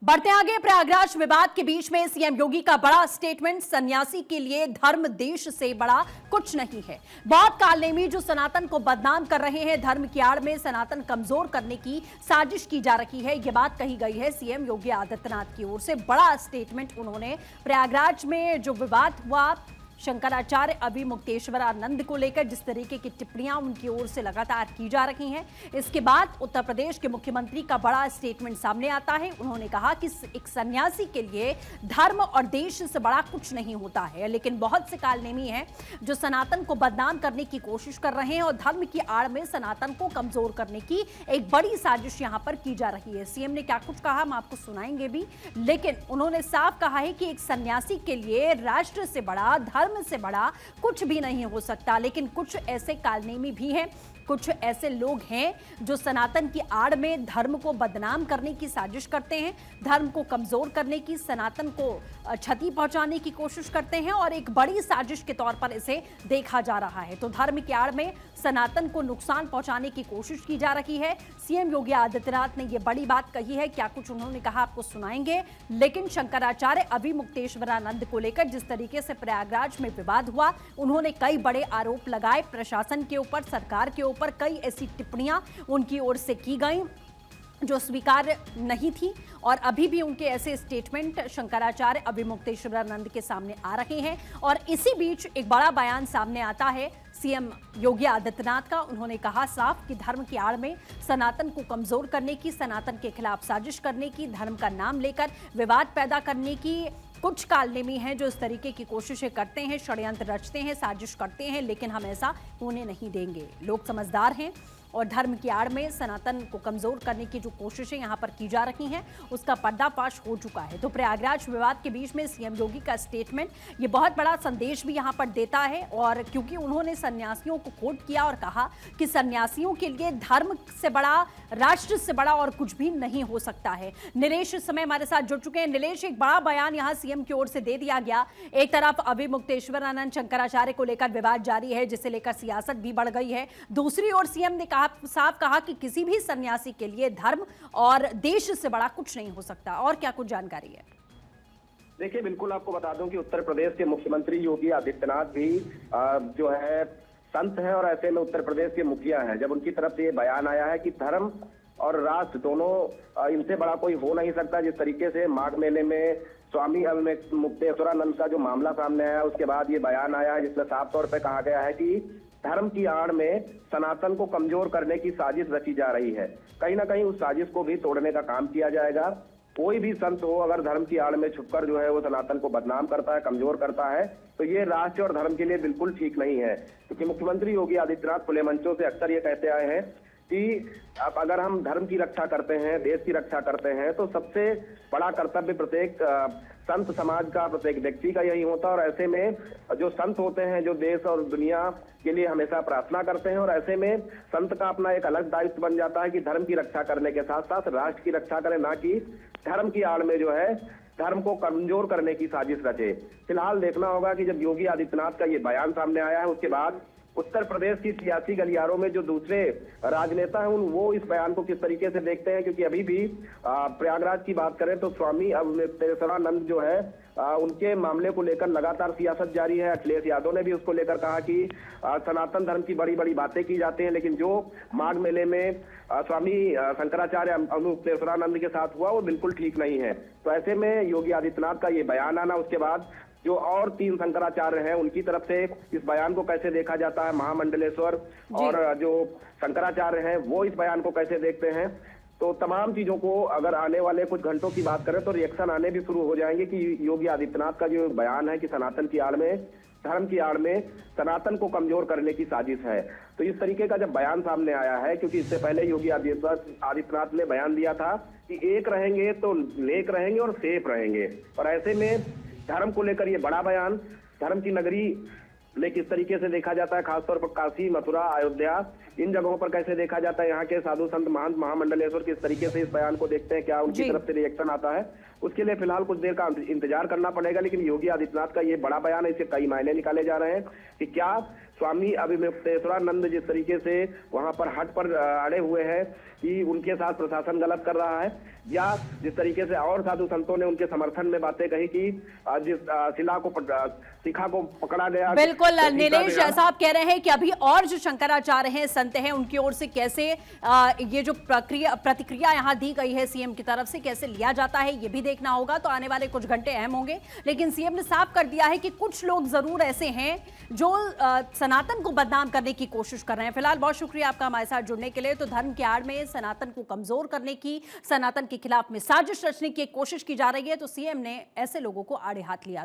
बढ़ते आगे, प्रयागराज विवाद के बीच में सीएम योगी का बड़ा स्टेटमेंट। सन्यासी के लिए धर्म देश से बड़ा कुछ नहीं है। बहुत कालनेमी जो सनातन को बदनाम कर रहे हैं, धर्म की आड़ में सनातन कमजोर करने की साजिश की जा रही है, यह बात कही गई है सीएम योगी आदित्यनाथ की ओर से। बड़ा स्टेटमेंट उन्होंने प्रयागराज में जो विवाद हुआ शंकराचार्य अभिमुक्तेश्वरानंद को लेकर, जिस तरीके की टिप्पणियां उनकी ओर से लगातार की जा रही हैं, इसके बाद उत्तर प्रदेश के मुख्यमंत्री का बड़ा स्टेटमेंट सामने आता है। उन्होंने कहा कि एक सन्यासी के लिए धर्म और देश से बड़ा कुछ नहीं होता है, लेकिन बहुत से कालनेमी हैं जो सनातन को बदनाम करने की कोशिश कर रहे हैं और धर्म की आड़ में सनातन को कमजोर करने की एक बड़ी साजिश यहां पर की जा रही है। सीएम ने क्या कुछ कहा हम आपको सुनाएंगे भी, लेकिन उन्होंने साफ कहा है कि एक सन्यासी के लिए राष्ट्र से बड़ा, धर्म से बड़ा कुछ भी नहीं हो सकता। लेकिन कुछ ऐसे कालनेमी भी हैं, कुछ ऐसे लोग हैं जो सनातन की आड़ में धर्म को बदनाम करने की साजिश करते हैं, धर्म को कमजोर करने की, सनातन को क्षति पहुंचाने की कोशिश करते हैं और एक बड़ी साजिश के तौर पर इसे देखा जा रहा है। तो धर्म की आड़ में सनातन को नुकसान पहुंचाने की कोशिश की जा रही है। सीएम योगी आदित्यनाथ ने यह बड़ी बात कही है। क्या कुछ उन्होंने कहा आपको सुनाएंगे, लेकिन शंकराचार्य अभिमुक्तेश्वरानंद को लेकर जिस तरीके से प्रयागराज में विवाद हुआ, उन्होंने कई बड़े आरोप लगाए प्रशासन के ऊपर, सरकार के ऊपर। कई ऐसी टिप्पणियां उनकी ओर से की गई जो स्वीकार्य नहीं थी और अभी भी उनके ऐसे स्टेटमेंट शंकराचार्य अभिमुक्तेश्वरानंद के सामने आ रहे हैं। और इसी बीच एक बड़ा बयान सामने आता है सीएम योगी आदित्यनाथ का। उन्होंने कहा साफ कि धर्म की आड़ में सनातन को कमजोर करने की, सनातन के खिलाफ साजिश करने की, धर्म का नाम लेकर विवाद पैदा करने की कुछ कालनेमी हैं जो इस तरीके की कोशिशें करते हैं, षड्यंत्र रचते हैं, साजिश करते हैं, लेकिन हम ऐसा होने नहीं देंगे। लोग समझदार हैं और धर्म की आड़ में सनातन को कमजोर करने की जो कोशिशें यहां पर की जा रही हैं उसका पर्दाफाश हो चुका है। तो प्रयागराज विवाद के बीच में सीएम योगी का स्टेटमेंट ये बहुत बड़ा संदेश भी यहां पर देता है। और क्योंकि उन्होंने सन्यासियों को कोट किया और कहा कि सन्यासियों के लिए धर्म से बड़ा, राष्ट्र से बड़ा और कुछ भी नहीं हो सकता है। नीलेश इस समय हमारे साथ जुड़ चुके हैं। नीलेश, एक बड़ा बयान यहां सीएम की ओर से दे दिया गया। एक तरफ अभिमुक्तेश्वरानंद शंकराचार्य को लेकर विवाद जारी है, जिसे लेकर सियासत भी बढ़ गई है। दूसरी ओर सीएम ने साफ कहा कि किसी भी सन्यासी के लिए धर्म और देश से बड़ा कुछ नहीं हो सकता। और क्या कुछ जानकारी है? देखिए, बिल्कुल आपको बता दूं कि उत्तर प्रदेश के मुख्यमंत्री योगी आदित्यनाथ भी जो है संत हैं और ऐसे में उत्तर प्रदेश के मुखिया हैं। जब उनकी तरफ से ये बयान आया है कि धर्म और राष्ट्र दोनों इनसे बड़ा कोई हो नहीं सकता, जिस तरीके से माघ मेले में स्वामी अभिमुक्तेश्वरानंद का जो मामला सामने आया, उसके बाद ये बयान आया है जिसमें साफ तौर पर कहा गया है कि धर्म की आड़ में सनातन को कमजोर करने की साजिश रची जा रही है। कहीं ना कहीं उस साजिश को भी तोड़ने का काम किया जाएगा। कोई भी संत हो, अगर धर्म की आड़ में छुपकर जो है वो सनातन को बदनाम करता है, कमजोर करता है, तो ये राष्ट्र और धर्म के लिए बिल्कुल ठीक नहीं है। क्योंकि मुख्यमंत्री योगी आदित्यनाथ खुले मंचों से अक्सर ये कहते आए हैं कि अब अगर हम धर्म की रक्षा करते हैं, देश की रक्षा करते हैं, तो सबसे बड़ा कर्तव्य प्रत्येक संत समाज का, प्रत्येक व्यक्ति का यही होता है। और ऐसे में जो संत होते हैं, जो देश और दुनिया के लिए हमेशा प्रार्थना करते हैं, और ऐसे में संत का अपना एक अलग दायित्व बन जाता है कि धर्म की रक्षा करने के साथ साथ राष्ट्र की रक्षा करें, ना कि धर्म की आड़ में जो है धर्म को कमजोर करने की साजिश रचे। फिलहाल देखना होगा कि जब योगी आदित्यनाथ का ये बयान सामने आया है, उसके बाद उत्तर प्रदेश की सियासी गलियारों में जो दूसरे राजनेता हैं वो इस बयान को किस तरीके से देखते हैं। क्योंकि अभी भी प्रयागराज की बात करें तो स्वामी अभिमुक्तेश्वरानंद जो है उनके मामले को लेकर लगातार सियासत जारी है। अखिलेश यादव ने भी उसको लेकर कहा कि सनातन धर्म की बड़ी बड़ी बातें की जाती हैं, लेकिन जो माघ मेले में स्वामी शंकराचार्य अभिमुक्तेश्वरानंद के साथ हुआ वो बिल्कुल ठीक नहीं है। तो ऐसे में योगी आदित्यनाथ का ये बयान आना, उसके बाद जो और 3 शंकराचार्य हैं उनकी तरफ से इस बयान को कैसे देखा जाता है, महामंडलेश्वर और जो शंकराचार्य हैं वो इस बयान को कैसे देखते हैं, तो तमाम चीजों को अगर आने वाले कुछ घंटों की बात करें तो रिएक्शन आने भी शुरू हो जाएंगे कि योगी आदित्यनाथ का जो बयान है कि सनातन की आड़ में, धर्म की आड़ में सनातन को कमजोर करने की साजिश है। तो इस तरीके का जब बयान सामने आया है, क्योंकि इससे पहले योगी आदित्यनाथ ने बयान दिया था कि एक रहेंगे तो नेक रहेंगे और सेफ रहेंगे, और ऐसे में धर्म को लेकर ये बड़ा बयान, धर्म की नगरी में किस तरीके से देखा जाता है, खासतौर पर काशी, मथुरा, अयोध्या, इन जगहों पर कैसे देखा जाता है, यहाँ के साधु संत महंत महामंडलेश्वर किस तरीके से इस बयान को देखते हैं, क्या उनकी जी। तरफ से रिएक्शन आता है, उसके लिए फिलहाल कुछ देर का इंतजार करना पड़ेगा। लेकिन योगी आदित्यनाथ का ये बड़ा बयान है, इससे कई मायने निकाले जा रहे हैं कि क्या स्वामी अभिमुक्तेश्वरानंद जिस तरीके से वहां पर हट पर अड़े हुए हैं कि उनके साथ प्रशासन गलत कर रहा है, या जिस तरीके से और साधु संतों ने उनके समर्थन में बातें कही कि जिस शिखा को पकड़ा गया। बिल्कुल नीलेश, ऐसा आप कह रहे हैं कि अभी और जो शंकराचार्य हैं, संत हैं, उनकी ओर से कैसे ये जो प्रतिक्रिया यहाँ दी गई है सीएम की तरफ से कैसे लिया जाता है, ये भी देखना होगा। तो आने वाले कुछ घंटे अहम होंगे। लेकिन सीएम ने साफ कर दिया है कि कुछ लोग जरूर ऐसे हैं जो सनातन को बदनाम करने की कोशिश कर रहे हैं। फिलहाल बहुत शुक्रिया आपका हमारे साथ जुड़ने के लिए। तो धर्म की आड़ में सनातन को कमजोर करने की, सनातन के खिलाफ में साजिश रचने की कोशिश की जा रही है, तो सीएम ने ऐसे लोगों को आड़े हाथ लिया।